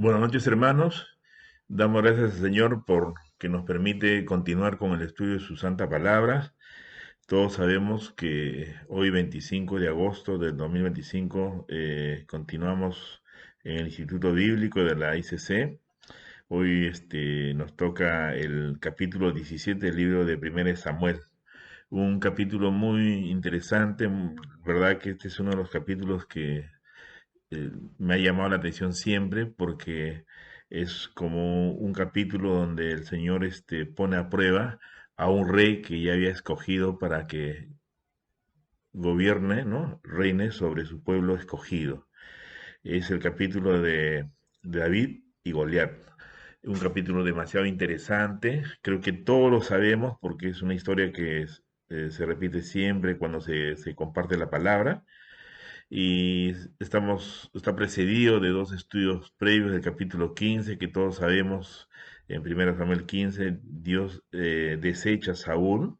Buenas noches, hermanos. Damos gracias al Señor por que nos permite continuar con el estudio de su santa palabra. Todos sabemos que hoy, 25 de agosto del 2025, continuamos en el Instituto Bíblico de la ICC. Hoy nos toca el capítulo 17 del libro de 1 Samuel. Un capítulo muy interesante, verdad que este es uno de los capítulos que me ha llamado la atención siempre porque es como un capítulo donde el Señor pone a prueba a un rey que ya había escogido para que gobierne, ¿no? Reine sobre su pueblo escogido. Es el capítulo de David y Goliat. Un capítulo demasiado interesante. Creo que todos lo sabemos porque es una historia que se repite siempre cuando se comparte la palabra y está precedido de dos estudios previos del capítulo 15 que todos sabemos. En 1 Samuel 15 Dios desecha a Saúl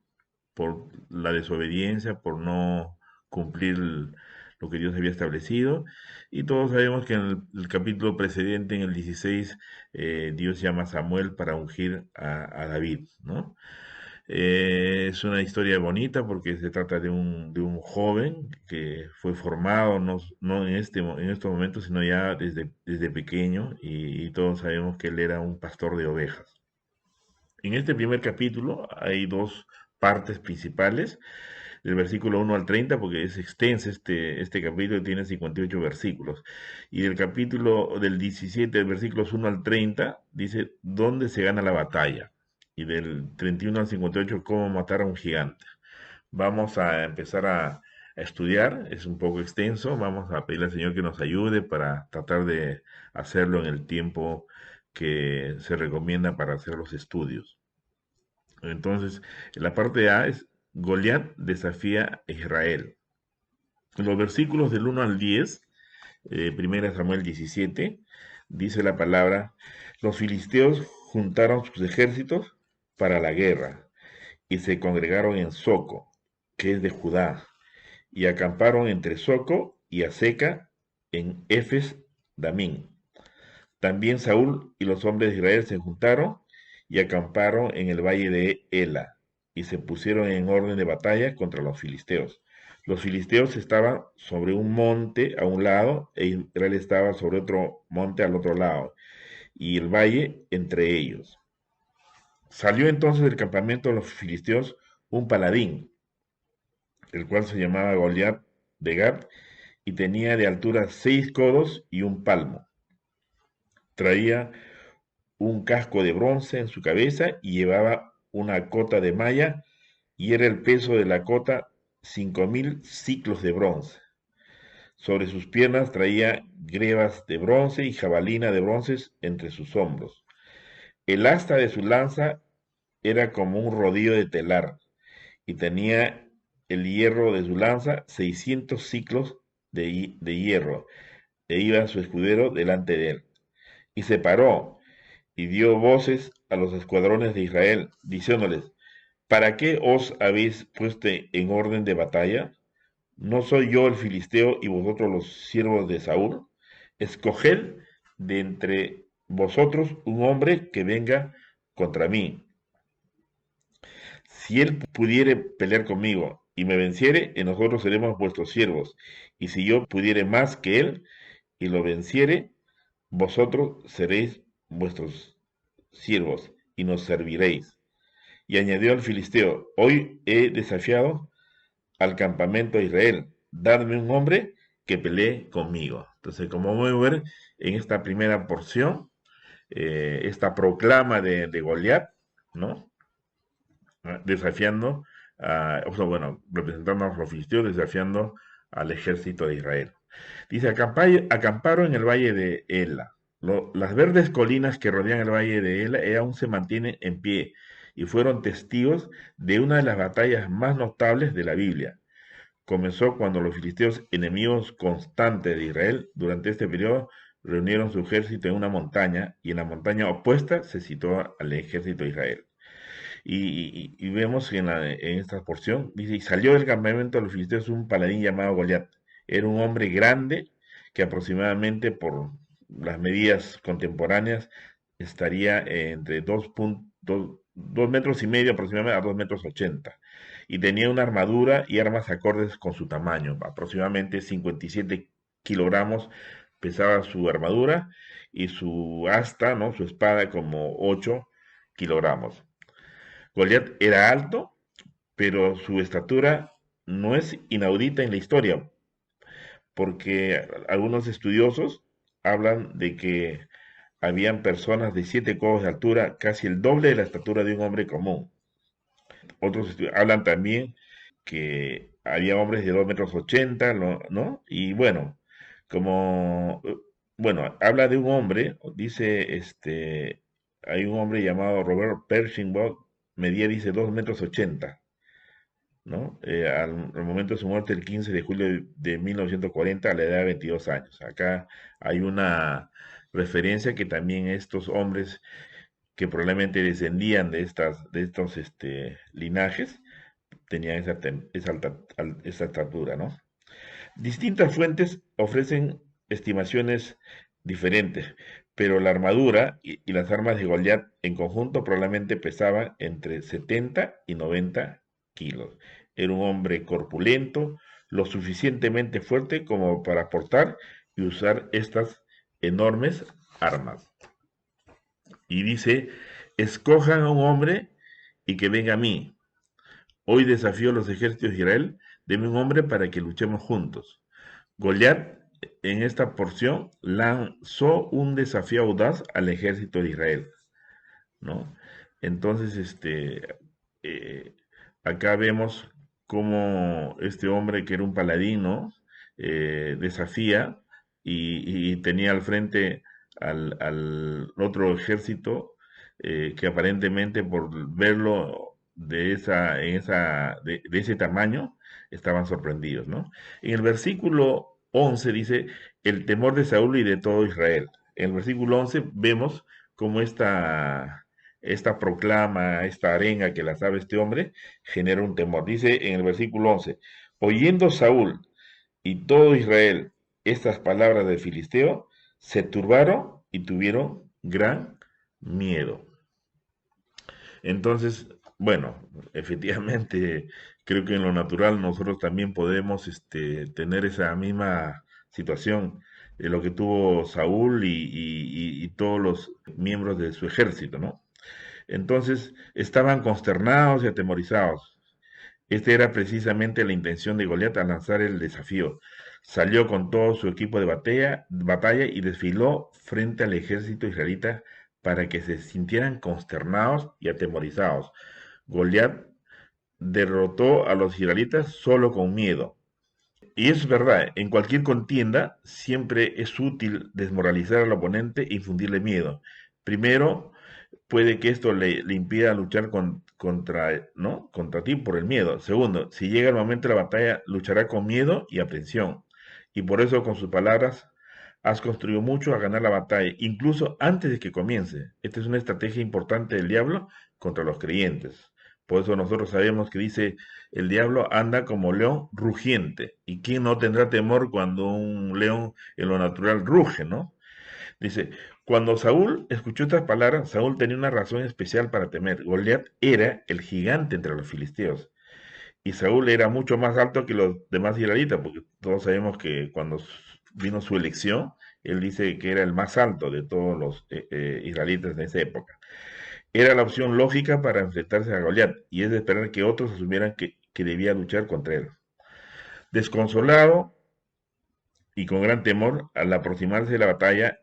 por la desobediencia, por no cumplir lo que Dios había establecido. Y todos sabemos que en el capítulo precedente, en el 16, Dios llama a Samuel para ungir a David, ¿no? Es una historia bonita porque se trata de un joven que fue formado no en estos momentos, sino ya desde pequeño, y todos sabemos que él era un pastor de ovejas. En este primer capítulo hay dos partes principales, del versículo 1 al 30, porque es extenso este capítulo, tiene 58 versículos. Y del capítulo del 17, versículos 1 al 30, dice dónde se gana la batalla. Y del 31 al 58, cómo matar a un gigante. Vamos a empezar a estudiar, es un poco extenso, vamos a pedirle al Señor que nos ayude para tratar de hacerlo en el tiempo que se recomienda para hacer los estudios. Entonces, la parte A es Goliat desafía a Israel. En los versículos del 1 al 10, 1 Samuel 17, dice la palabra, los filisteos juntaron sus ejércitos para la guerra y se congregaron en Soco, que es de Judá, y acamparon entre Soco y Aseca en Efes Damín. También Saúl y los hombres de Israel se juntaron y acamparon en el valle de Ela y se pusieron en orden de batalla contra los filisteos. Los filisteos estaban sobre un monte a un lado e Israel estaba sobre otro monte al otro lado y el valle entre ellos. Salió entonces del campamento de los filisteos un paladín, el cual se llamaba Goliat de Gat y tenía de altura 6 codos y un palmo. Traía un casco de bronce en su cabeza y llevaba una cota de malla y era el peso de la cota 5000 ciclos de bronce. Sobre sus piernas traía grebas de bronce y jabalina de bronce entre sus hombros. El asta de su lanza era como un rodillo de telar y tenía el hierro de su lanza 600 ciclos de hierro e iba su escudero delante de él. Y se paró y dio voces a los escuadrones de Israel, diciéndoles, ¿para qué os habéis puesto en orden de batalla? ¿No soy yo el filisteo y vosotros los siervos de Saúl? Escoged de entre vosotros un hombre que venga contra mí. Si él pudiere pelear conmigo y me venciere, nosotros seremos vuestros siervos. Y si yo pudiere más que él y lo venciere, vosotros seréis vuestros siervos y nos serviréis. Y añadió al filisteo, hoy he desafiado al campamento de Israel, dadme un hombre que pelee conmigo. Entonces, como vamos a ver en esta primera porción, esta proclama de Goliat, ¿no? Desafiando, o sea, bueno, representando a los filisteos, desafiando al ejército de Israel. Dice, acamparon en el valle de Ela. Las verdes colinas que rodean el valle de Ela aún se mantienen en pie y fueron testigos de una de las batallas más notables de la Biblia. Comenzó cuando los filisteos, enemigos constantes de Israel, durante este periodo reunieron su ejército en una montaña y en la montaña opuesta se situó al ejército de Israel. Y vemos en esta porción, dice, y salió del campamento de los filisteos un paladín llamado Goliat. Era un hombre grande que aproximadamente por las medidas contemporáneas, estaría entre 2 metros y medio aproximadamente a 2,80 m. Y tenía una armadura y armas acordes con su tamaño. Aproximadamente 57 kilogramos pesaba su armadura y su asta, ¿no? Su espada como 8 kilogramos. Goliat era alto, pero su estatura no es inaudita en la historia, porque algunos estudiosos hablan de que habían personas de 7 codos de altura, casi el doble de la estatura de un hombre común. Otros hablan también que había hombres de 2,80 m, ¿no? Y bueno, como, bueno, habla de un hombre, dice, hay un hombre llamado Robert Pershing, medía, dice, 2,80 m, ¿no? Al momento de su muerte, el 15 de julio de 1940, a la edad de 22 años. Acá hay una referencia que también estos hombres que probablemente descendían de estos linajes, tenían esa estatura, ¿no? Distintas fuentes ofrecen estimaciones diferentes, pero la armadura y las armas de Goliat en conjunto probablemente pesaban entre 70 y 90 kilos. Era un hombre corpulento, lo suficientemente fuerte como para portar y usar estas enormes armas. Y dice, escojan a un hombre y que venga a mí. Hoy desafío a los ejércitos de Israel, denme un hombre para que luchemos juntos. Goliat, en esta porción, lanzó un desafío audaz al ejército de Israel, ¿no? Entonces, eh, acá vemos cómo este hombre, que era un paladín, desafía y tenía al frente al otro ejército, que aparentemente, por verlo de ese tamaño, estaban sorprendidos, ¿no? En el versículo 11 dice, el temor de Saúl y de todo Israel. En el versículo 11 vemos cómo esta proclama, esta arenga que la sabe este hombre, genera un temor. Dice en el versículo 11, oyendo Saúl y todo Israel estas palabras del filisteo, se turbaron y tuvieron gran miedo. Entonces, bueno, efectivamente, creo que en lo natural nosotros también podemos tener esa misma situación de lo que tuvo Saúl y todos los miembros de su ejército, ¿no? Entonces estaban consternados y atemorizados. Esta era precisamente la intención de Goliat al lanzar el desafío. Salió con todo su equipo de batalla y desfiló frente al ejército israelita para que se sintieran consternados y atemorizados. Goliat derrotó a los israelitas solo con miedo. Y es verdad, en cualquier contienda siempre es útil desmoralizar al oponente e infundirle miedo. Primero, puede que esto le impida luchar contra, ¿no? contra ti por el miedo. Segundo, si llega el momento de la batalla, luchará con miedo y aprensión. Y por eso, con sus palabras, has construido mucho a ganar la batalla, incluso antes de que comience. Esta es una estrategia importante del diablo contra los creyentes. Por eso nosotros sabemos que dice, el diablo anda como león rugiente. ¿Y quién no tendrá temor cuando un león en lo natural ruge, ¿no? Dice, cuando Saúl escuchó estas palabras, Saúl tenía una razón especial para temer. Goliat era el gigante entre los filisteos. Y Saúl era mucho más alto que los demás israelitas, porque todos sabemos que cuando vino su elección, él dice que era el más alto de todos los israelitas de esa época. Era la opción lógica para enfrentarse a Goliat, y es de esperar que otros asumieran que debía luchar contra él. Desconsolado y con gran temor, al aproximarse de la batalla,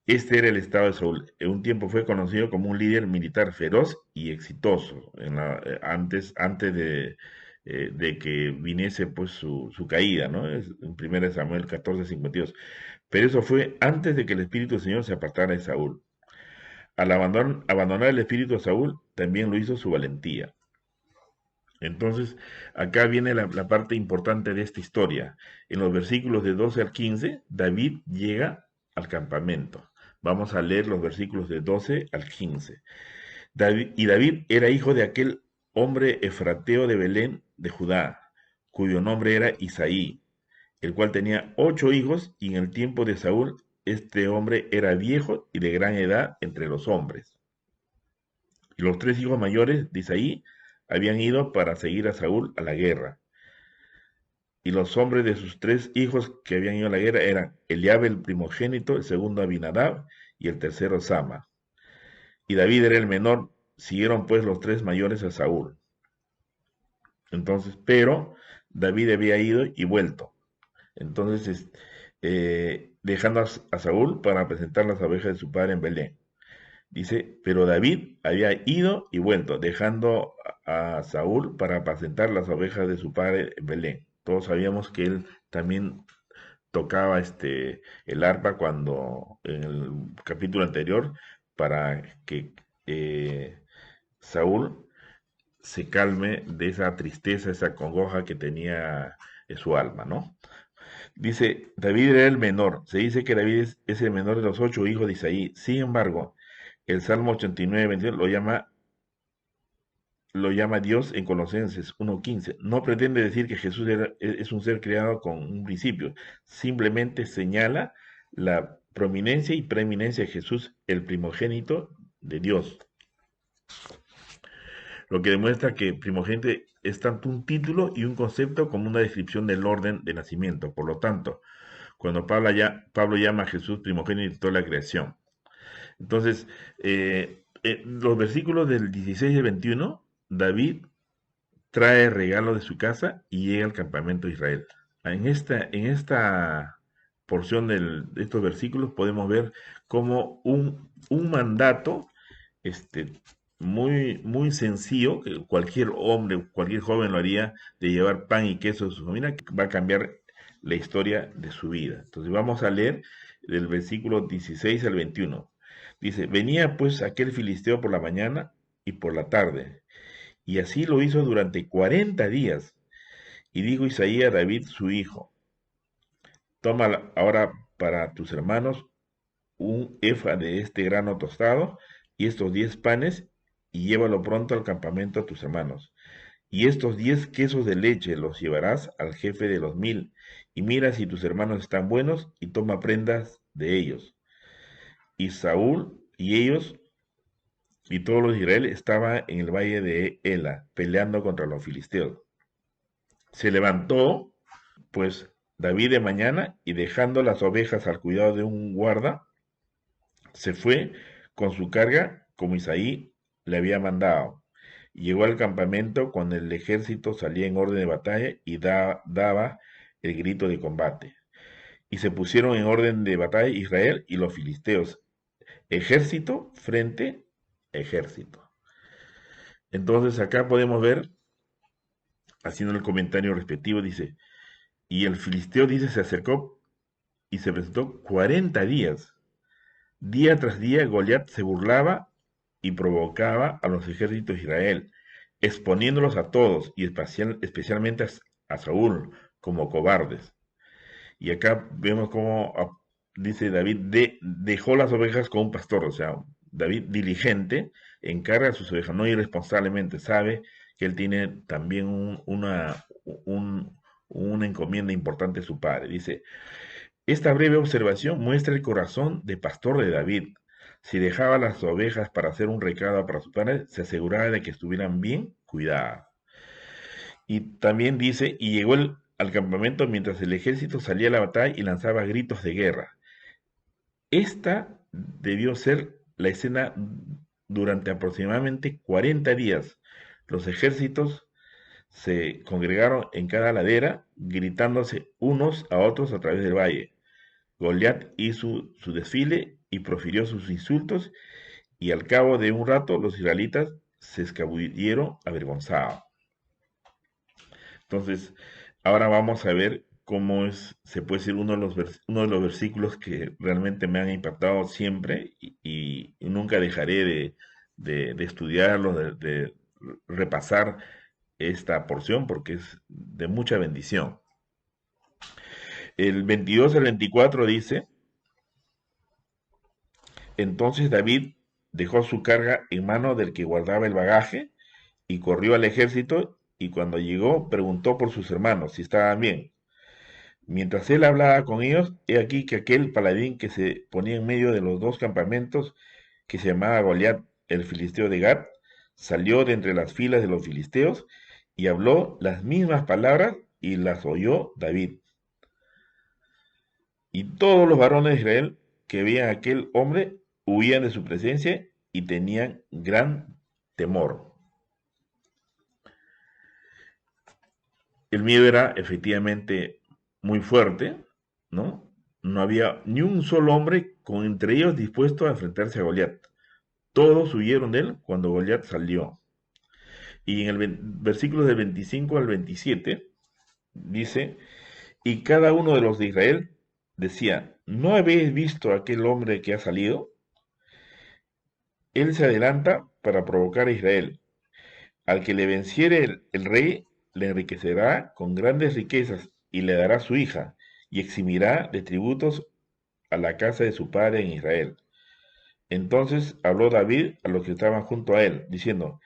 este era el estado de Saúl. En un tiempo fue conocido como un líder militar feroz y exitoso, antes de que viniese pues su caída, ¿no? Es en 1 Samuel 14:52. Pero eso fue antes de que el Espíritu del Señor se apartara de Saúl. Al abandonar el Espíritu de Saúl, también lo hizo su valentía. Entonces, acá viene la parte importante de esta historia. En los versículos de 12 al 15, David llega al campamento. Vamos a leer los versículos de 12 al 15. David era hijo de aquel hombre efrateo de Belén de Judá, cuyo nombre era Isaí, el cual tenía 8 hijos, y en el tiempo de Saúl este hombre era viejo y de gran edad entre los hombres. Y los tres hijos mayores de Isaí habían ido para seguir a Saúl a la guerra. Y los hombres de sus tres hijos que habían ido a la guerra eran Eliab el primogénito, el segundo Abinadab y el tercero Sama. Y David era el menor. Siguieron pues los tres mayores a Saúl. Entonces, pero David había ido y vuelto. Entonces, dejando a Saúl para presentar las ovejas de su padre en Belén. Dice, pero David había ido y vuelto, dejando a Saúl para apacentar las ovejas de su padre en Belén. Todos sabíamos que él también tocaba el arpa cuando en el capítulo anterior para que Saúl se calme de esa tristeza, esa congoja que tenía en su alma, ¿no? Dice, David era el menor. Se dice que David es el menor de los 8 hijos de Isaí. Sin embargo, el Salmo 89, 21 lo llama Dios en Colosenses 1:15. No pretende decir que Jesús es un ser creado con un principio. Simplemente señala la prominencia y preeminencia de Jesús, el primogénito de Dios. Lo que demuestra que primogénito es tanto un título y un concepto como una descripción del orden de nacimiento. Por lo tanto, cuando Pablo llama a Jesús primogénito de toda la creación. Entonces, los versículos del 16 y 21, David trae regalo de su casa y llega al campamento de Israel. En esta porción de estos versículos podemos ver como un mandato este, muy sencillo, que cualquier hombre, cualquier joven lo haría, de llevar pan y queso a su familia, que va a cambiar la historia de su vida. Entonces vamos a leer del versículo 16 al 21. Dice, venía pues aquel filisteo por la mañana y por la tarde, y así lo hizo durante 40 días. Y dijo Isaías a David su hijo, toma ahora para tus hermanos un efa de este grano tostado y estos 10 panes, y llévalo pronto al campamento a tus hermanos. Y estos 10 quesos de leche los llevarás al jefe de los 1000, y mira si tus hermanos están buenos, y toma prendas de ellos. Y Saúl y ellos y todos los de Israel estaban en el valle de Ela, peleando contra los filisteos. Se levantó, pues, David de mañana, y dejando las ovejas al cuidado de un guarda, se fue con su carga, como Isaí le había mandado. Llegó al campamento cuando el ejército salía en orden de batalla y daba el grito de combate. Y se pusieron en orden de batalla Israel y los filisteos, ejército frente a ejército. Entonces acá podemos ver, haciendo el comentario respectivo, dice, y el filisteo, dice, se acercó y se presentó 40 días. Día tras día Goliat se burlaba y provocaba a los ejércitos de Israel, exponiéndolos a todos y especialmente a Saúl como cobardes. Y acá vemos cómo dice David, dejó las ovejas con un pastor, o sea, David diligente, encarga a sus ovejas, no irresponsablemente, sabe que él tiene también una encomienda importante de su padre. Dice, esta breve observación muestra el corazón de pastor de David. Si dejaba las ovejas para hacer un recado para su padre, se aseguraba de que estuvieran bien cuidadas. Y también dice, y llegó al campamento mientras el ejército salía a la batalla y lanzaba gritos de guerra. Esta debió ser la escena durante aproximadamente 40 días. Los ejércitos se congregaron en cada ladera, gritándose unos a otros a través del valle. Goliat hizo su desfile y profirió sus insultos, y al cabo de un rato los israelitas se escabulleron avergonzados. Entonces, ahora vamos a ver cómo se puede decir, uno de los versículos que realmente me han impactado siempre y nunca dejaré de estudiarlo, de repasar esta porción porque es de mucha bendición. El 22 al 24 dice, entonces David dejó su carga en mano del que guardaba el bagaje y corrió al ejército, y cuando llegó preguntó por sus hermanos si estaban bien. Mientras él hablaba con ellos, he aquí que aquel paladín que se ponía en medio de los dos campamentos, que se llamaba Goliat, el filisteo de Gat, salió de entre las filas de los filisteos y habló las mismas palabras y las oyó David. Y todos los varones de Israel que veían a aquel hombre huían de su presencia y tenían gran temor. El miedo era efectivamente muy fuerte, ¿no? No había ni un solo hombre con entre ellos dispuesto a enfrentarse a Goliat. Todos huyeron de él cuando Goliat salió. Y en el versículo del 25 al 27 dice, y cada uno de los de Israel decía, ¿no habéis visto a aquel hombre que ha salido? Él se adelanta para provocar a Israel. Al que le venciere el rey le enriquecerá con grandes riquezas y le dará su hija y eximirá de tributos a la casa de su padre en Israel. Entonces habló David a los que estaban junto a él, diciendo,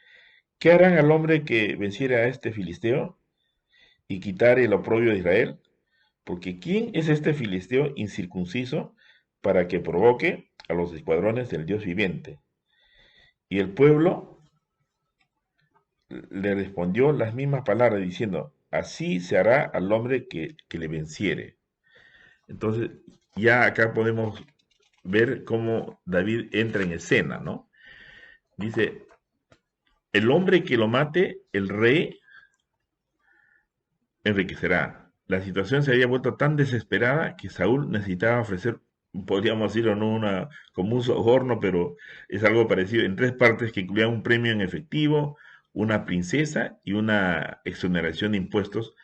¿qué harán al hombre que venciere a este filisteo y quitare el oprobio de Israel? Porque ¿quién es este filisteo incircunciso para que provoque a los escuadrones del Dios viviente? Y el pueblo le respondió las mismas palabras, diciendo, así se hará al hombre que le venciere. Entonces, ya acá podemos ver cómo David entra en escena, ¿no? Dice, el hombre que lo mate, el rey enriquecerá. La situación se había vuelto tan desesperada que Saúl necesitaba ofrecer, podríamos decirlo, no una, como un soborno, pero es algo parecido, en tres partes que incluían un premio en efectivo, una princesa y una exoneración de impuestos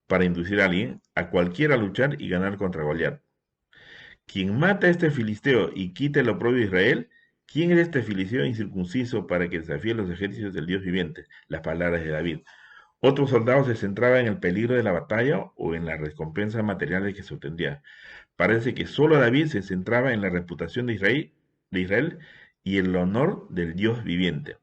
para inducir a alguien, a cualquiera a luchar y ganar contra Goliat. Quien mata a este filisteo y quita el oprobio de Israel, ¿quién es este filisteo incircunciso para que desafíe los ejércitos del Dios viviente? Las palabras de David. Otros soldados se centraban en el peligro de la batalla o en las recompensas materiales que se obtendría. Parece que solo David se centraba en la reputación de Israel y el honor del Dios viviente.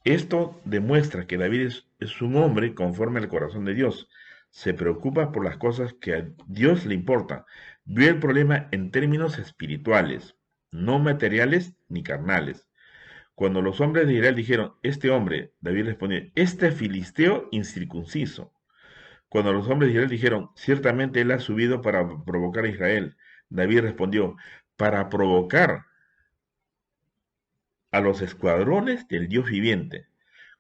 Esto demuestra que David es un hombre conforme al corazón de Dios. Se preocupa por las cosas que a Dios le importan. Vio el problema en términos espirituales, no materiales ni carnales. Cuando los hombres de Israel dijeron, este hombre, David respondió, este filisteo incircunciso. Cuando los hombres de Israel dijeron, ciertamente él ha subido para provocar a Israel, David respondió, para provocar a los escuadrones del Dios viviente.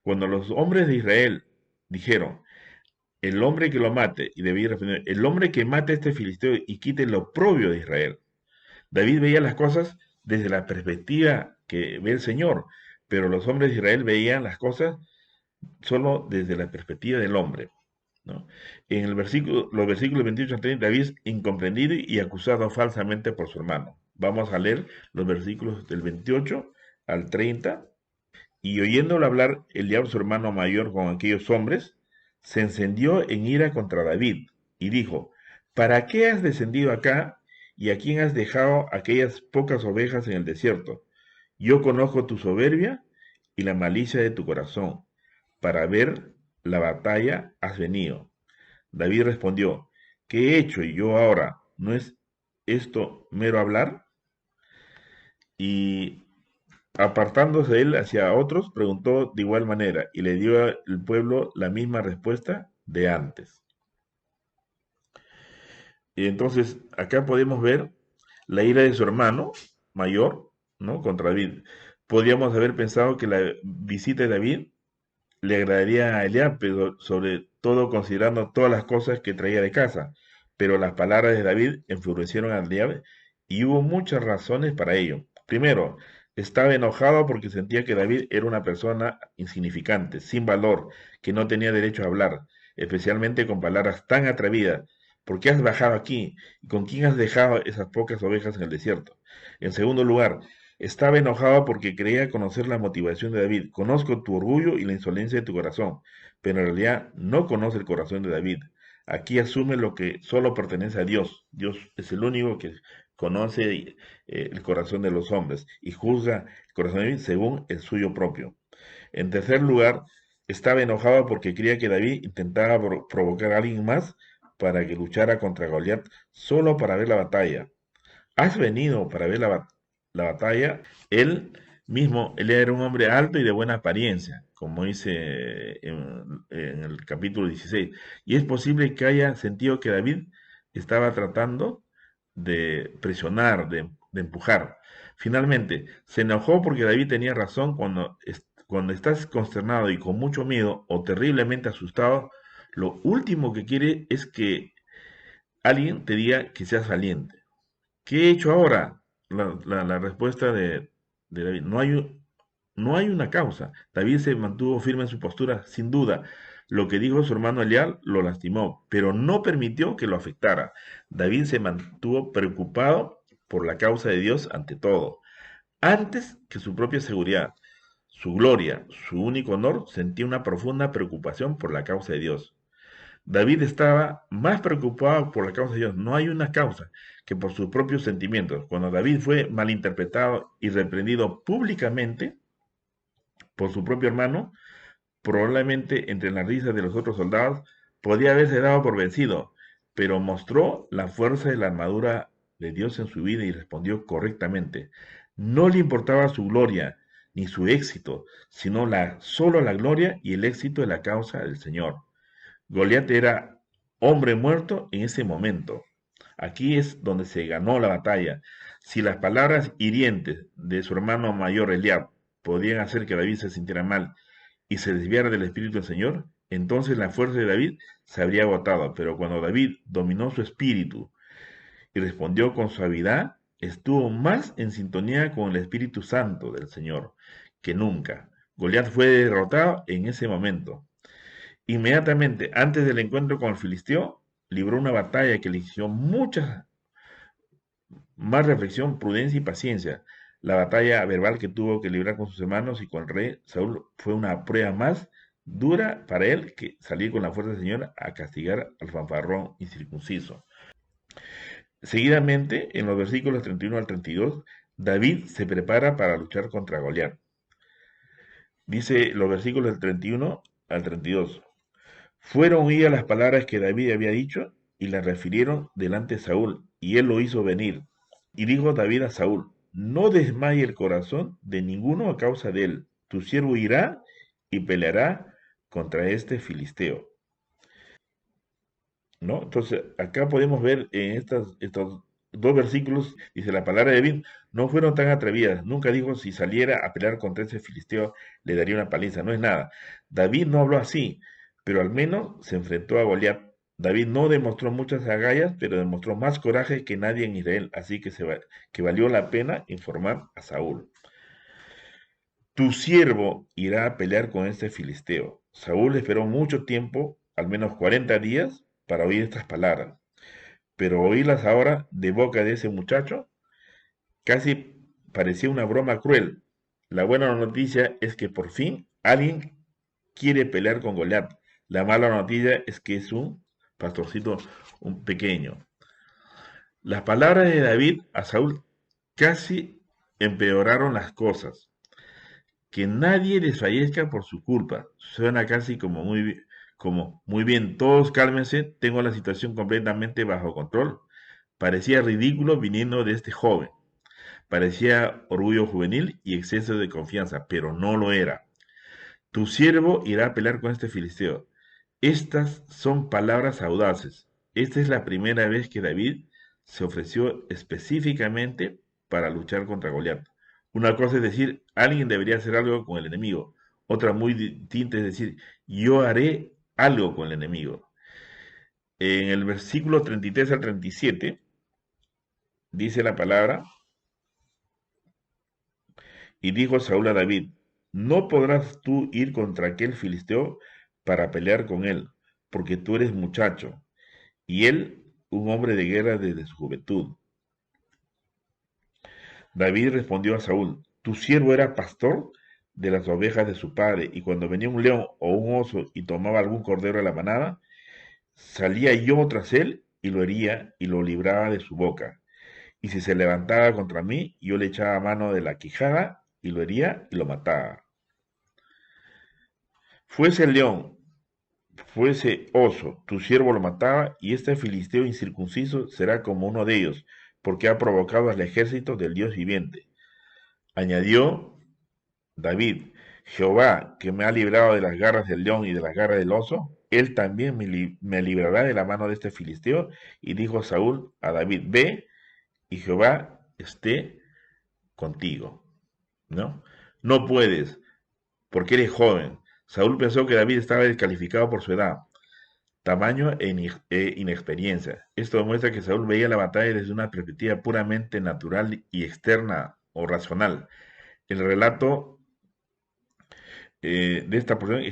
Cuando los hombres de Israel dijeron, el hombre que lo mate, y David respondió, el hombre que mate a este filisteo y quite el oprobio de Israel. David veía las cosas desde la perspectiva que ve el Señor, pero los hombres de Israel veían las cosas solo desde la perspectiva del hombre, ¿no? En los versículos 28 al 30, David es incomprendido y acusado falsamente por su hermano. Vamos a leer los versículos del 28 al 30. Y oyéndolo hablar Eliab, su hermano mayor, con aquellos hombres, se encendió en ira contra David y dijo, ¿para qué has descendido acá y a quién has dejado aquellas pocas ovejas en el desierto? Yo conozco tu soberbia y la malicia de tu corazón. Para ver la batalla has venido. David respondió, ¿qué he hecho yo ahora? ¿No es esto mero hablar? Y apartándose él hacia otros, preguntó de igual manera, y le dio al pueblo la misma respuesta de antes. Y entonces, acá podemos ver la ira de su hermano mayor, ¿no? Contra David. Podríamos haber pensado que la visita de David le agradaría a Eliab, pero sobre todo considerando todas las cosas que traía de casa. Pero las palabras de David enfurecieron a Eliab y hubo muchas razones para ello. Primero, estaba enojado porque sentía que David era una persona insignificante, sin valor, que no tenía derecho a hablar, especialmente con palabras tan atrevidas. ¿Por qué has bajado aquí? ¿Y con quién has dejado esas pocas ovejas en el desierto? En segundo lugar, estaba enojado porque creía conocer la motivación de David. Conozco tu orgullo y la insolencia de tu corazón, pero en realidad no conoce el corazón de David. Aquí asume lo que solo pertenece a Dios. Dios es el único que conoce el corazón de los hombres y juzga el corazón de David según el suyo propio. En tercer lugar, estaba enojado porque creía que David intentaba provocar a alguien más para que luchara contra Goliat solo para ver la batalla. ¿Has venido para ver la batalla? Él él era un hombre alto y de buena apariencia, como dice en el capítulo 16. Y es posible que haya sentido que David estaba tratando de presionar, de empujar. Finalmente, se enojó porque David tenía razón cuando estás consternado y con mucho miedo o terriblemente asustado, lo último que quiere es que alguien te diga que seas valiente. ¿Qué he hecho ahora? La respuesta de David, no hay una causa. David se mantuvo firme en su postura, sin duda. Lo que dijo su hermano Eliab lo lastimó, pero no permitió que lo afectara. David se mantuvo preocupado por la causa de Dios ante todo, antes que su propia seguridad, su gloria, su único honor, sentía una profunda preocupación por la causa de Dios. David estaba más preocupado por la causa de Dios. No hay una causa que por sus propios sentimientos. Cuando David fue malinterpretado y reprendido públicamente por su propio hermano, probablemente entre las risas de los otros soldados, podía haberse dado por vencido, pero mostró la fuerza de la armadura de Dios en su vida y respondió correctamente. No le importaba su gloria ni su éxito, sino solo la gloria y el éxito de la causa del Señor. Goliat era hombre muerto en ese momento. Aquí es donde se ganó la batalla. Si las palabras hirientes de su hermano mayor Eliab podían hacer que David se sintiera mal y se desviara del Espíritu del Señor, entonces la fuerza de David se habría agotado. Pero cuando David dominó su espíritu y respondió con suavidad, estuvo más en sintonía con el Espíritu Santo del Señor que nunca. Goliat fue derrotado en ese momento. Inmediatamente antes del encuentro con el filisteo, libró una batalla que le exigió mucha más reflexión, prudencia y paciencia. La batalla verbal que tuvo que librar con sus hermanos y con el rey Saúl fue una prueba más dura para él que salir con la fuerza del Señor a castigar al fanfarrón incircunciso. Seguidamente, en los versículos 31 al 32, David se prepara para luchar contra Goliat. Dice los versículos del 31 al 32. Fueron oídas las palabras que David había dicho y las refirieron delante de Saúl, y él lo hizo venir. Y dijo David a Saúl, no desmaye el corazón de ninguno a causa de él. Tu siervo irá y peleará contra este filisteo. ¿No? Entonces, acá podemos ver en estos dos versículos, dice la palabra de David, no fueron tan atrevidas. Nunca dijo si saliera a pelear contra ese filisteo le daría una paliza. No es nada. David no habló así, pero al menos se enfrentó a Goliat. David no demostró muchas agallas, pero demostró más coraje que nadie en Israel, así que valió la pena informar a Saúl. Tu siervo irá a pelear con este filisteo. Saúl esperó mucho tiempo, al menos 40 días, para oír estas palabras, pero oírlas ahora de boca de ese muchacho casi parecía una broma cruel. La buena noticia es que por fin alguien quiere pelear con Goliat. La mala noticia es que es un pastorcito un pequeño. Las palabras de David a Saúl casi empeoraron las cosas. Que nadie desfallezca por su culpa. Suena casi como muy bien, todos cálmense, tengo la situación completamente bajo control. Parecía ridículo viniendo de este joven. Parecía orgullo juvenil y exceso de confianza, pero no lo era. Tu siervo irá a pelear con este filisteo. Estas son palabras audaces. Esta es la primera vez que David se ofreció específicamente para luchar contra Goliat. Una cosa es decir, alguien debería hacer algo con el enemigo. Otra muy distinta es decir, yo haré algo con el enemigo. En el versículo 33 al 37 dice la palabra, y dijo Saúl a David, no podrás tú ir contra aquel filisteo para pelear con él, porque tú eres muchacho, y él un hombre de guerra desde su juventud. David respondió a Saúl, tu siervo era pastor de las ovejas de su padre, y cuando venía un león o un oso y tomaba algún cordero de la manada, salía yo tras él y lo hería y lo libraba de su boca. Y si se levantaba contra mí, yo le echaba mano de la quijada y lo hería y lo mataba. Fuese el león, fuese oso, tu siervo lo mataba, y este filisteo incircunciso será como uno de ellos, porque ha provocado al ejército del Dios viviente. Añadió David, Jehová, que me ha librado de las garras del león y de las garras del oso, él también me librará de la mano de este filisteo. Y dijo Saúl a David, ve, y Jehová esté contigo. ¿No? No puedes, porque eres joven. Saúl pensó que David estaba descalificado por su edad, tamaño e inexperiencia. Esto demuestra que Saúl veía la batalla desde una perspectiva puramente natural y externa o racional. El relato de esta porción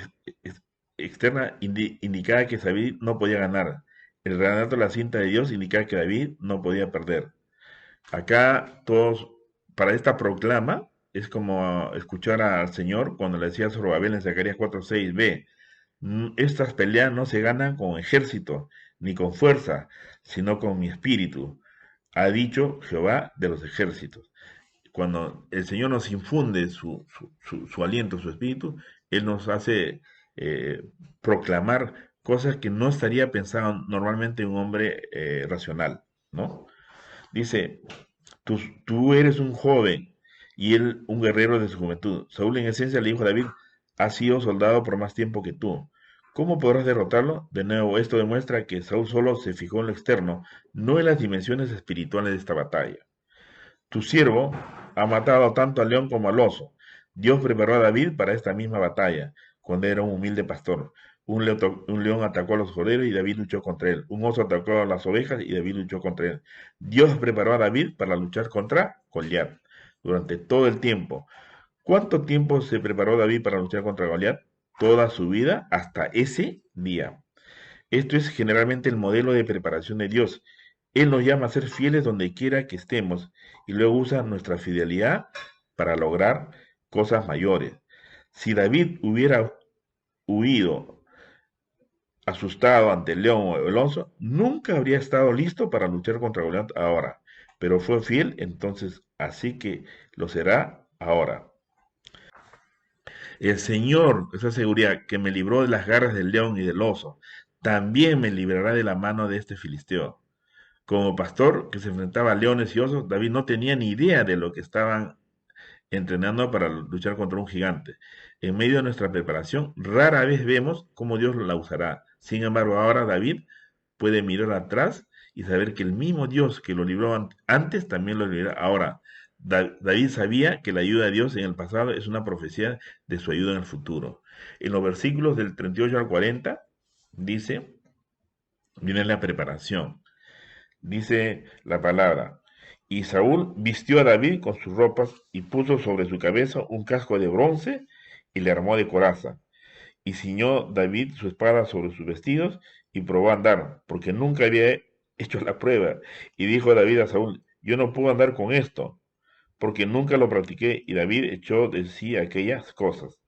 externa indicaba que David no podía ganar. El relato de la cinta de Dios indicaba que David no podía perder. Acá todos, para esta proclama, es como escuchar al Señor cuando le decía a Zorobabel en Zacarías 4:6, ve, estas peleas no se ganan con ejército, ni con fuerza, sino con mi espíritu, ha dicho Jehová de los ejércitos. Cuando el Señor nos infunde su aliento, su espíritu, Él nos hace eh, proclamar cosas que no estaría pensado normalmente un hombre racional, ¿no? Dice, tú eres un joven y él un guerrero de su juventud. Saúl en esencia le dijo a David, ha sido soldado por más tiempo que tú. ¿Cómo podrás derrotarlo? De nuevo, esto demuestra que Saúl solo se fijó en lo externo, no en las dimensiones espirituales de esta batalla. Tu siervo ha matado tanto al león como al oso. Dios preparó a David para esta misma batalla, cuando era un humilde pastor. Un león atacó a los corderos y David luchó contra él. Un oso atacó a las ovejas y David luchó contra él. Dios preparó a David para luchar contra Goliat durante todo el tiempo. ¿Cuánto tiempo se preparó David para luchar contra Goliat? Toda su vida hasta ese día. Esto es generalmente el modelo de preparación de Dios. Él nos llama a ser fieles donde quiera que estemos y luego usa nuestra fidelidad para lograr cosas mayores. Si David hubiera huido asustado ante el león o el oso, nunca habría estado listo para luchar contra Goliat ahora, pero fue fiel entonces, así que lo será ahora. El Señor, esa seguridad que me libró de las garras del león y del oso, también me librará de la mano de este filisteo. Como pastor que se enfrentaba a leones y osos, David no tenía ni idea de lo que estaban entrenando para luchar contra un gigante. En medio de nuestra preparación, rara vez vemos cómo Dios la usará. Sin embargo, ahora David puede mirar atrás y saber que el mismo Dios que lo libró antes también lo librará ahora. David sabía que la ayuda de Dios en el pasado es una profecía de su ayuda en el futuro. En los versículos del 38 al 40 dice, viene la preparación. Dice la palabra, y Saúl vistió a David con sus ropas y puso sobre su cabeza un casco de bronce y le armó de coraza. Y ciñó David su espada sobre sus vestidos y probó a andar, porque nunca había hecho la prueba. Y dijo David a Saúl, yo no puedo andar con esto, porque nunca lo practiqué. Y David echó de sí aquellas cosas,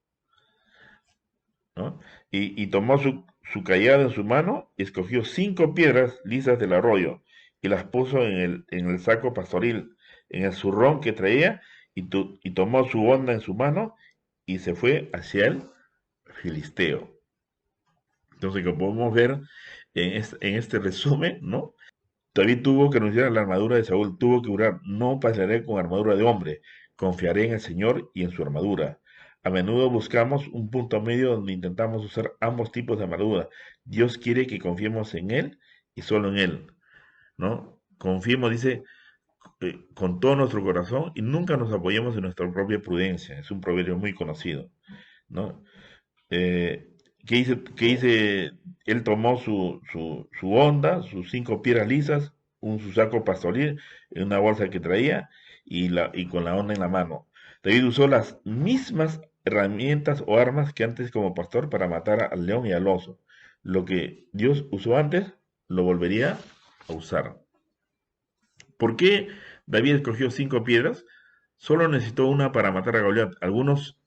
¿no? Y tomó su callado en su mano y escogió 5 piedras lisas del arroyo y las puso en el saco pastoril, en el zurrón que traía, y tomó su honda en su mano y se fue hacia el filisteo. Entonces, como podemos ver en este resumen, ¿no? David tuvo que renunciar a la armadura de Saúl, tuvo que jurar, no pasaré con armadura de hombre, confiaré en el Señor y en su armadura. A menudo buscamos un punto medio donde intentamos usar ambos tipos de armadura. Dios quiere que confiemos en Él y solo en Él, ¿no? Confiemos, dice, con todo nuestro corazón y nunca nos apoyemos en nuestra propia prudencia. Es un proverbio muy conocido, ¿no? Eh, ¿qué dice? Él tomó su onda, sus 5 piedras lisas, su saco pastoril, en una bolsa que traía y con la onda en la mano. David usó las mismas herramientas o armas que antes como pastor para matar al león y al oso. Lo que Dios usó antes, lo volvería a usar. ¿Por qué David escogió 5 piedras? Solo necesitó una para matar a Goliat. Algunos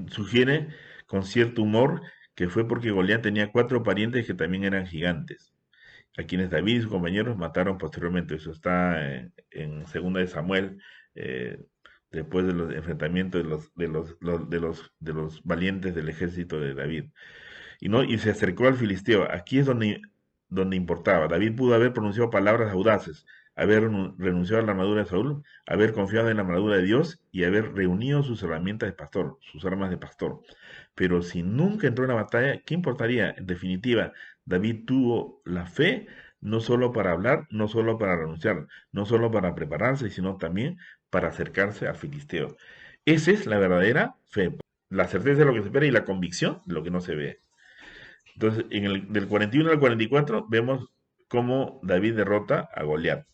sugieren con cierto humor que fue porque Goliat tenía 4 parientes que también eran gigantes, a quienes David y sus compañeros mataron posteriormente. Eso está en Segunda de Samuel, eh, después de los enfrentamientos de los valientes del ejército de David. y no, y se acercó al filisteo. Aquí es donde importaba. David pudo haber pronunciado palabras audaces, haber renunciado a la armadura de Saúl, haber confiado en la armadura de Dios y haber reunido sus herramientas de pastor, sus armas de pastor. Pero si nunca entró en la batalla, ¿qué importaría? En definitiva, David tuvo la fe no solo para hablar, no solo para renunciar, no solo para prepararse, sino también para acercarse al filisteo. Esa es la verdadera fe, la certeza de lo que se espera y la convicción de lo que no se ve. Entonces, del 41 al 44 vemos cómo David derrota a Goliat.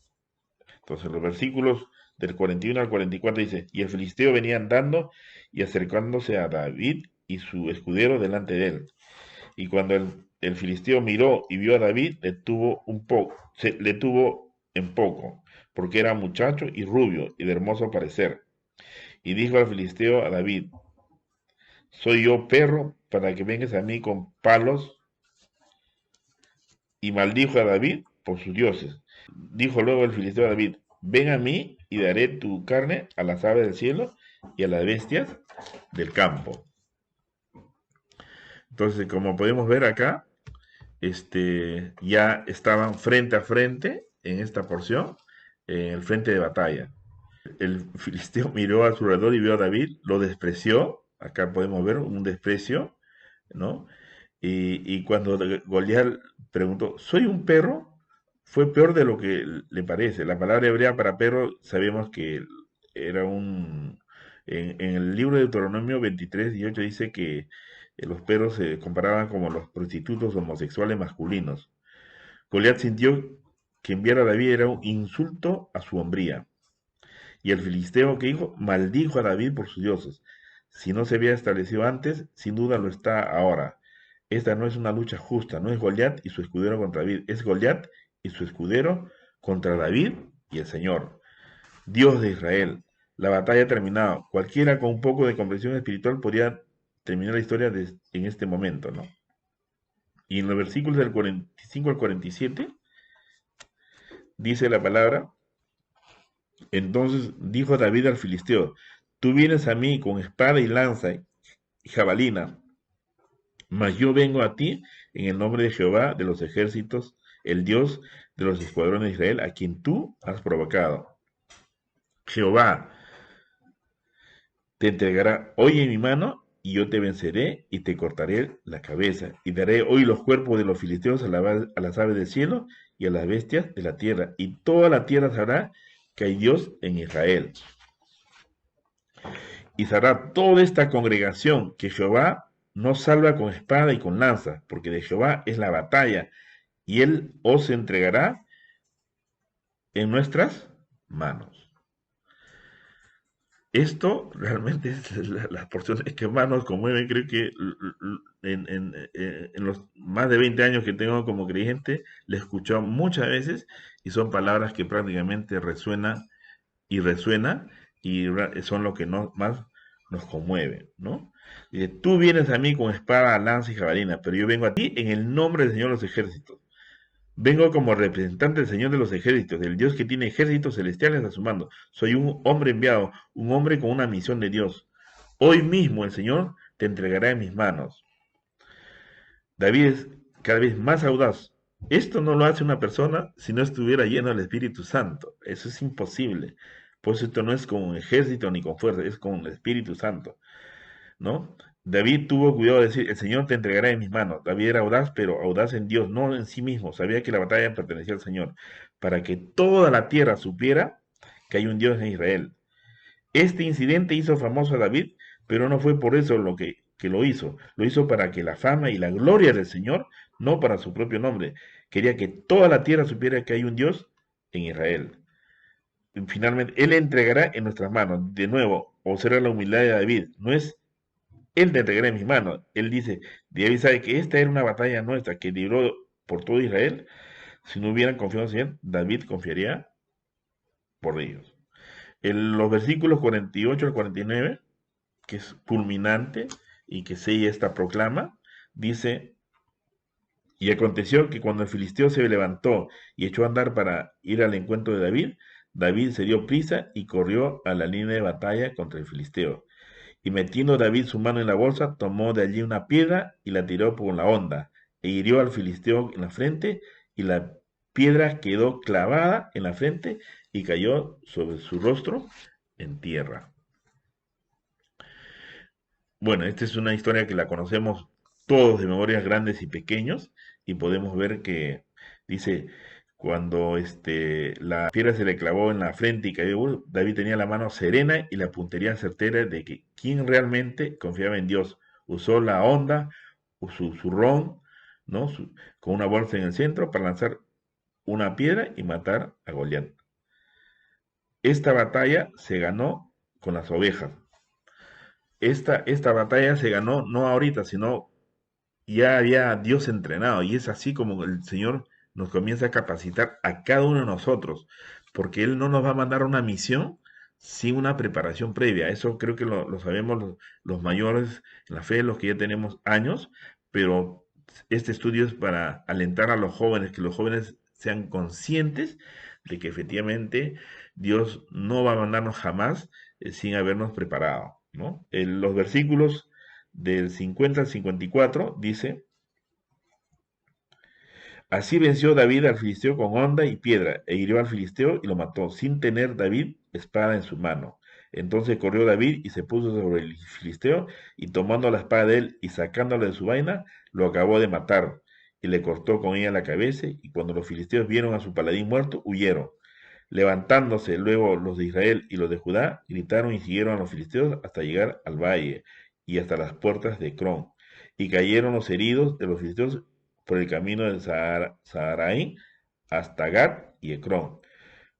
Entonces, los versículos del 41 al 44 dice, y el filisteo venía andando y acercándose a David y su escudero delante de él. Y cuando el filisteo miró y vio a David, le tuvo en poco, porque era muchacho y rubio y de hermoso parecer. Y dijo al filisteo a David, ¿soy yo perro para que vengas a mí con palos? Y maldijo a David por sus dioses. Dijo luego el filisteo a David, ven a mí y daré tu carne a las aves del cielo y a las bestias del campo. Entonces, como podemos ver acá, ya estaban frente a frente en esta porción, en el frente de batalla. El filisteo miró a su alrededor y vio a David, lo despreció, acá podemos ver un desprecio, ¿no? Y cuando Goliat preguntó, ¿soy un perro? Fue peor de lo que le parece. La palabra hebrea para perro sabemos que era en el libro de Deuteronomio 23:18 dice que los perros se comparaban como los prostitutos homosexuales masculinos. Goliat sintió que enviar a David era un insulto a su hombría. Y el filisteo que dijo, maldijo a David por sus dioses. Si no se había establecido antes, sin duda lo está ahora. Esta no es una lucha justa, no es Goliat y su escudero contra David, es Goliat y su escudero contra David y el Señor, Dios de Israel. La batalla ha terminado. Cualquiera con un poco de comprensión espiritual podría terminar la historia en este momento, ¿no? Y en los versículos del 45 al 47 dice la palabra, entonces dijo David al filisteo, tú vienes a mí con espada y lanza y jabalina, mas yo vengo a ti en el nombre de Jehová de los ejércitos, el Dios de los escuadrones de Israel, a quien tú has provocado. Jehová te entregará hoy en mi mano, y yo te venceré y te cortaré la cabeza, y daré hoy los cuerpos de los filisteos a las aves del cielo y a las bestias de la tierra, y toda la tierra sabrá que hay Dios en Israel. Y sabrá toda esta congregación que Jehová no salva con espada y con lanza, porque de Jehová es la batalla, y él os entregará en nuestras manos. Esto realmente es las porciones que más nos conmueven. Creo que en los más de 20 años que tengo como creyente, le he escuchado muchas veces y son palabras que prácticamente resuena y son lo que más nos conmueve, ¿no? Dice, tú vienes a mí con espada, lanza y jabalina, pero yo vengo a ti en el nombre del Señor de los ejércitos. Vengo como representante del Señor de los ejércitos, del Dios que tiene ejércitos celestiales a su mando. Soy un hombre enviado, un hombre con una misión de Dios. Hoy mismo el Señor te entregará en mis manos. David es cada vez más audaz. Esto no lo hace una persona si no estuviera lleno del Espíritu Santo. Eso es imposible. Pues esto no es con un ejército ni con fuerza, es con el Espíritu Santo, ¿no? David tuvo cuidado de decir, el Señor te entregará en mis manos. David era audaz, pero audaz en Dios, no en sí mismo. Sabía que la batalla pertenecía al Señor, para que toda la tierra supiera que hay un Dios en Israel. Este incidente hizo famoso a David, pero no fue por eso que lo hizo. Lo hizo para que la fama y la gloria del Señor, no para su propio nombre. Quería que toda la tierra supiera que hay un Dios en Israel. Finalmente, Él entregará en nuestras manos. De nuevo, observa la humildad de David. No es él te entregará en mis manos. Él dice, David sabe que esta era una batalla nuestra que libró por todo Israel. Si no hubieran confiado en el Señor, David confiaría por ellos. En los versículos 48 al 49, que es culminante y que sella esta proclama, dice, y aconteció que cuando el filisteo se levantó y echó a andar para ir al encuentro de David, David se dio prisa y corrió a la línea de batalla contra el filisteo. Y metiendo David su mano en la bolsa, tomó de allí una piedra y la tiró por la honda, e hirió al filisteo en la frente, y la piedra quedó clavada en la frente y cayó sobre su rostro en tierra. Bueno, esta es una historia que la conocemos todos de memorias grandes y pequeños, y podemos ver que dice, cuando la piedra se le clavó en la frente y cayó, David tenía la mano serena y la puntería certera de que quien realmente confiaba en Dios usó la honda, o su zurrón, ¿no? Con una bolsa en el centro para lanzar una piedra y matar a Goliat. Esta batalla se ganó con las ovejas. Esta batalla se ganó no ahorita, sino ya había Dios entrenado, y es así como el Señor nos comienza a capacitar a cada uno de nosotros, porque Él no nos va a mandar una misión sin una preparación previa. Eso creo que lo sabemos los mayores en la fe, los que ya tenemos años, pero este estudio es para alentar a los jóvenes, que los jóvenes sean conscientes de que efectivamente Dios no va a mandarnos jamás sin habernos preparado, ¿no? Los versículos del 50 al 54 dice: Así venció David al filisteo con honda y piedra, e hirió al filisteo y lo mató, sin tener David espada en su mano. Entonces corrió David y se puso sobre el filisteo, y tomando la espada de él y sacándola de su vaina, lo acabó de matar, y le cortó con ella la cabeza, y cuando los filisteos vieron a su paladín muerto, huyeron. Levantándose luego los de Israel y los de Judá, gritaron y siguieron a los filisteos hasta llegar al valle y hasta las puertas de Cron. Y cayeron los heridos de los filisteos por el camino de Saharaim hasta Gat y Ecrón.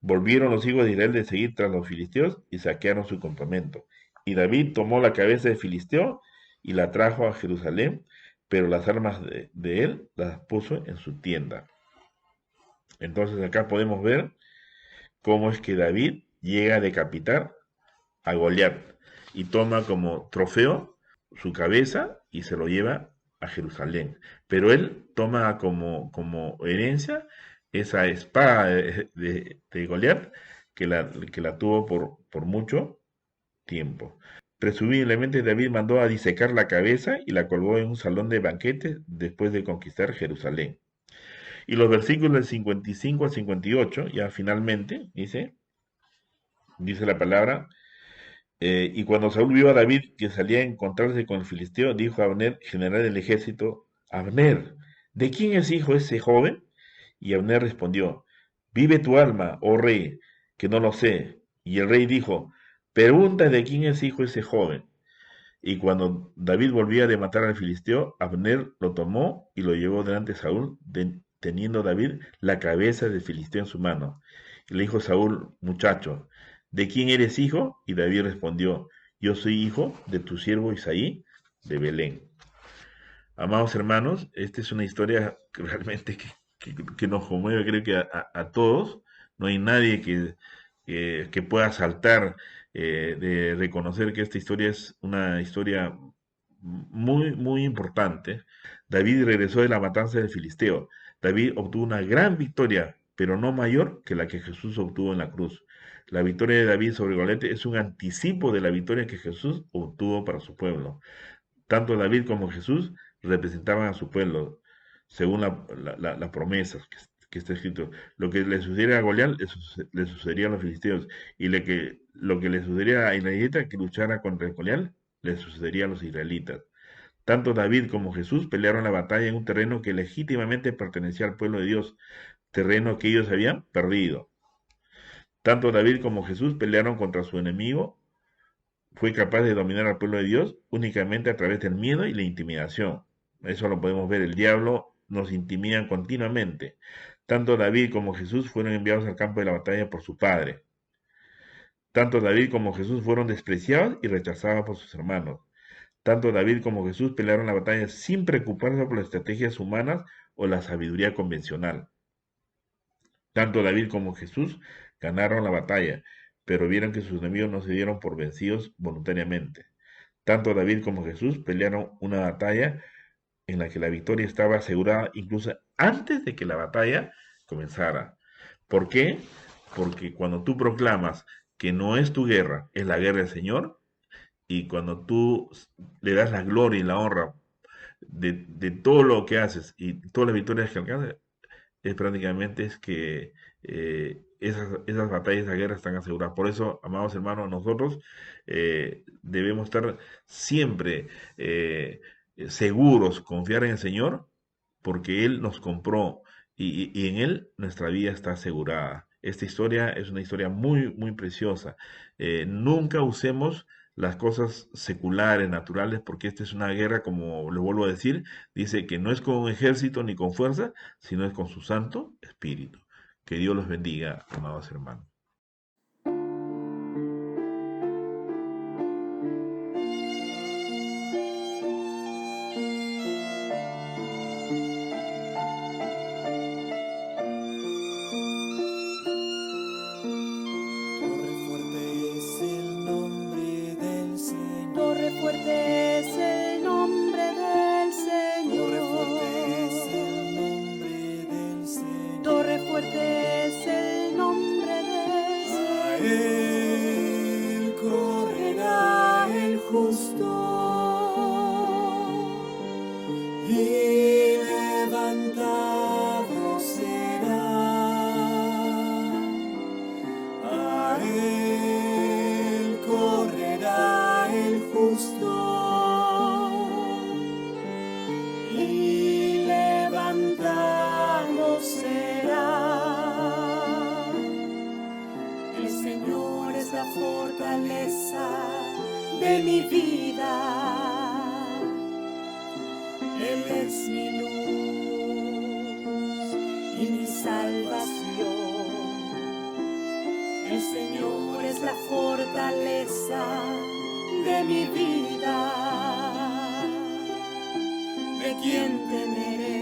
Volvieron los hijos de Israel de seguir tras los filisteos y saquearon su campamento. Y David tomó la cabeza de filisteo y la trajo a Jerusalén, pero las armas de él las puso en su tienda. Entonces acá podemos ver cómo es que David llega a decapitar a Goliat y toma como trofeo su cabeza y se lo lleva a Jerusalén. Pero él toma como herencia esa espada de Goliat, que la tuvo por mucho tiempo. Presumiblemente David mandó a disecar la cabeza y la colgó en un salón de banquetes después de conquistar Jerusalén. Y los versículos del 55 al 58, ya finalmente, dice la palabra: y cuando Saúl vio a David que salía a encontrarse con el filisteo, dijo a Abner, general del ejército: Abner, ¿de quién es hijo ese joven? Y Abner respondió: Vive tu alma, oh rey, que no lo sé. Y el rey dijo: Pregunta de quién es hijo ese joven. Y cuando David volvía de matar al filisteo, Abner lo tomó y lo llevó delante de Saúl, teniendo David la cabeza del filisteo en su mano. Y le dijo Saúl: Muchacho, ¿de quién eres hijo? Y David respondió: Yo soy hijo de tu siervo Isaí de Belén. Amados hermanos, esta es una historia que realmente que nos conmueve, creo que a todos. No hay nadie que pueda saltar de reconocer que esta historia es una historia muy, muy importante. David regresó de la matanza del Filisteo. David obtuvo una gran victoria, pero no mayor que la que Jesús obtuvo en la cruz. La victoria de David sobre Goliat es un anticipo de la victoria que Jesús obtuvo para su pueblo. Tanto David como Jesús representaban a su pueblo, según la promesa que está escrito. Lo que le sucediera a Goliat le sucedería a los filisteos, y lo que le sucedería a Israelita que luchara contra el Goliat le sucedería a los israelitas. Tanto David como Jesús pelearon la batalla en un terreno que legítimamente pertenecía al pueblo de Dios, terreno que ellos habían perdido. Tanto David como Jesús pelearon contra su enemigo. Fue capaz de dominar al pueblo de Dios únicamente a través del miedo y la intimidación. Eso lo podemos ver, el diablo nos intimida continuamente. Tanto David como Jesús fueron enviados al campo de la batalla por su padre. Tanto David como Jesús fueron despreciados y rechazados por sus hermanos. Tanto David como Jesús pelearon la batalla sin preocuparse por las estrategias humanas o la sabiduría convencional. Tanto David como Jesús ganaron la batalla, pero vieron que sus enemigos no se dieron por vencidos voluntariamente. Tanto David como Jesús pelearon una batalla en la que la victoria estaba asegurada incluso antes de que la batalla comenzara. ¿Por qué? Porque cuando tú proclamas que no es tu guerra, es la guerra del Señor, y cuando tú le das la gloria y la honra de todo lo que haces y todas las victorias que alcanzas, es prácticamente es que esas batallas, esas guerras están aseguradas. Por eso, amados hermanos, nosotros debemos estar siempre seguros, confiar en el Señor, porque Él nos compró y en Él nuestra vida está asegurada. Esta historia es una historia muy, muy preciosa. Nunca usemos las cosas seculares, naturales, porque esta es una guerra, como le vuelvo a decir, dice que no es con un ejército ni con fuerza, sino es con su Santo Espíritu. Que Dios los bendiga, amados hermanos. Torre fuerte es el nombre del Señor. Torre fuerte es el nombre del Torre fuerte es Señor. el nombre del Señor. Torre fuerte es el nombre del A Señor. él correrá el justo y levantado será. A él correrá el justo y levantado será. El Señor es la fortaleza de mi vida. Él es mi luz y mi salvación. El Señor es la fortaleza de mi vida. ¿De quién temeré?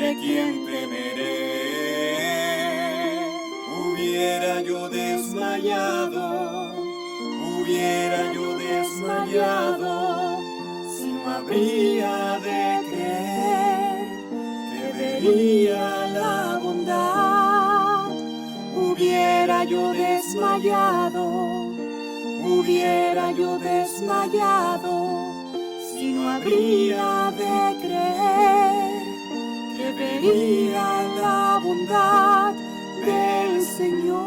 ¿De quién temeré? Hubiera yo desmayado, hubiera yo desmayado, si no habría de creer que vería la bondad. Hubiera yo desmayado, hubiera yo desmayado, si no habría de creer que vería la bondad del Señor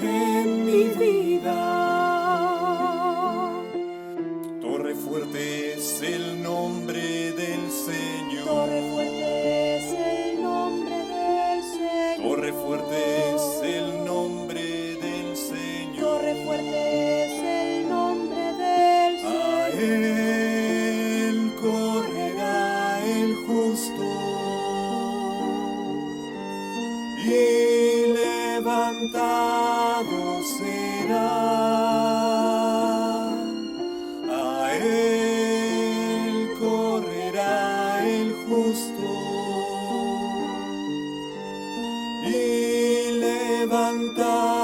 en mi vida. Torre fuerte es el nombre del Señor. Torre fuerte es el nombre del Señor. Torre fuerte es el nombre del Señor. Torre fuerte es el nombre del A Señor. él correrá el justo y levantado será. A él correrá el justo y levantado